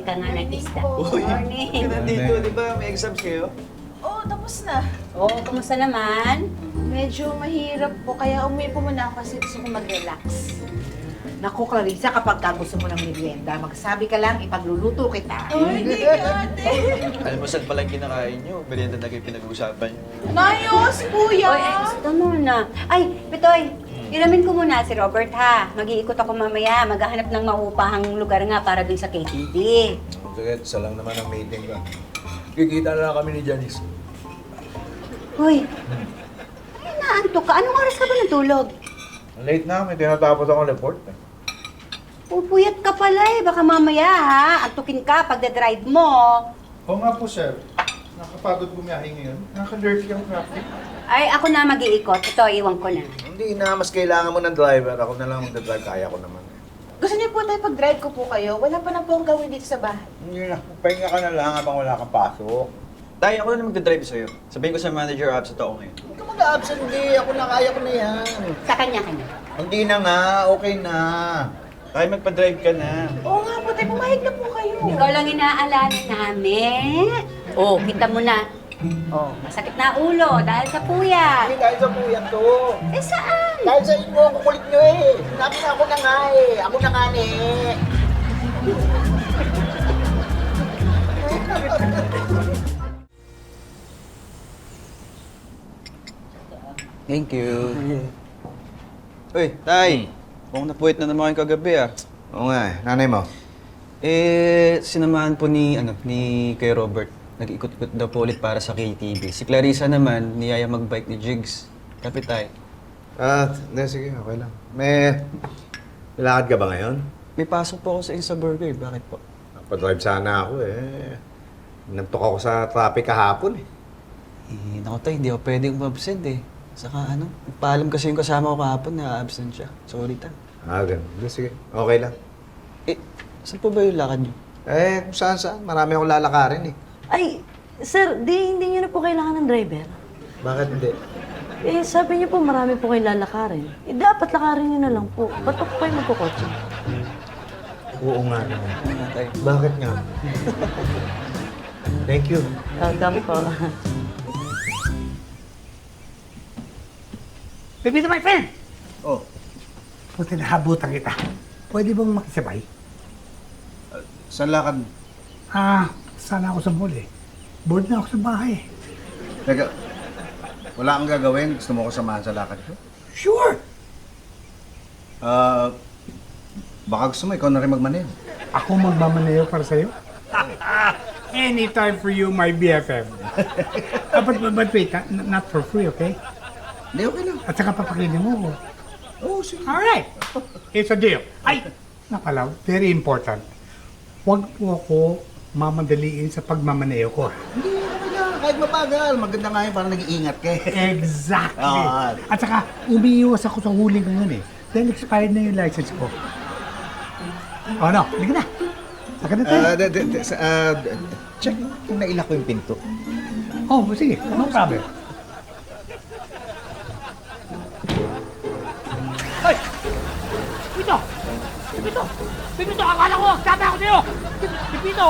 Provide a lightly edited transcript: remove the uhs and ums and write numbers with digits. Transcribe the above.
ka nga ng isda. Uy, Morning. ka nandito, di ba? May exams kayo? Oo, tapos na. Oo, kumusta naman? Medyo mahirap po, kaya umuwi po muna ako kasi gusto ko mag-relax. Naku, Clarissa, kapag gusto mo ng merienda, magsabi ka lang, ipagluluto kita. Ay, hindi ka, ate. Almusal pa lang kinakain nyo. Merienda na kayo pinag-uusapan nyo. Nayos, kuya. Oy, gusto mo na. Ay, Pitoy, iramin ko muna si Robert ha. Mag-iikot ako mamaya. Maghahanap ng maupahang lugar nga para dun sa KTV. Sige, isa lang naman ang meeting ko. Kikita na lang kami ni Janice. Hoy, ay naantok ka. Anong oras ka ba natulog? Late na, may tinatapos akong report. Pupuyat ka pala eh. Baka mamaya ha. Antukin ka pagdadrive mo. Oo nga po, sir. Nakapagod bumiyahe ngayon. Naka-dirty ang traffic. Ay, ako na mag-iikot. Ito, iwan ko na. Hindi na, mas kailangan mo ng driver. Ako na lang magdadrive, kaya ko naman. Gusto niyo po tayo pag-drive ko po kayo? Wala pa na po ang gawin dito sa bahay. Hindi na, pahinga ka na lang habang wala kang pasok. Tayo, ako na magdadrive sa'yo. Sabihin ko sa manager absent ako ngayon. Huwag ka mag-absent, hindi. Ako na, kaya ko na yan. Sa kanya-kanya. Hindi na nga, okay na. Tayo, magpa-drive ka na. Oo nga po tayo, pumayag na po kayo. Ikaw lang inaalala namin. Oh, kita mo na. Oh, masakit na ulo dahil sa puyat. Hindi, dahil sa kuya to. Eh, saan? Dahil sa inyo, ang kukulit nyo eh. Sinabi na ako na nga eh. Ako na nga eh. Thank you. Uy, Tay. Mukhang napuwit na naman kayong kagabi ah. Oo nga eh. Nanay mo? Sinamahan po ni kay Robert. Nag-ikot-ikot daw po ulit para sa KTV. Si Clarissa naman, niyaya mag-bike ni Jigs. Kapit Tay. Hindi, sige, okay lang. May lakad ka ba ngayon? May pasok po ako sa Insta Burger. Bakit po? Napadrive sana ako eh. Nantok ako sa traffic kahapon eh. Naku Tay, hindi ako pwedeng umabsent eh. Saka paalam kasi yung kasama ko kahapon na absent siya. Sorry Tay. Ganun. Hindi, sige. Okay lang. Saan po ba yung lakad niyo? Kung saan. Marami akong lalakarin eh. Ay, sir, hindi niyo na po kailangan ng driver. Bakit hindi? Eh, sabi niyo po marami po kayo lalakarin. Eh, dapat lakarin niyo na lang po. Ba't po kayo magkukotse? Oo nga naman. Tay. Bakit nga? Thank you. Welcome po. Pepito, my friend! Oh. Buti nahabutan kita. Pwede bang makisabay? Saan lakad? Sana ako sa mall eh. Bored na ako sa bahay. Teka, wala kang gagawin? Gusto mo ko samahan sa lakad ko? Sure! Baka gusto mo, ikaw na rin magmaneho. Ako magmamaneho para sa'yo? Anytime for you, my BFF. But wait, not for free, okay? Hindi, okay lang. At saka papakilin mo ko. Oo, sige. Alright! It's a deal. Ay! Napala, very important. Huwag po ako mamadaliin sa pagmamaneho ko. Hindi, okay lang. Kahit mabagal. Maganda nga yun, parang nag-iingat ka eh. Exactly. Ah. At saka, umiiwas ako sa huli ngayon eh. Dahil expired na yung license ko. Oh no, hindi na. Saka na tayo. Check kung nailak ko yung pinto. Oh, sige, no problem. Hoy! Pipito! Pipito! Pipito, akala ko! Sabi ako sa'yo! Pipito!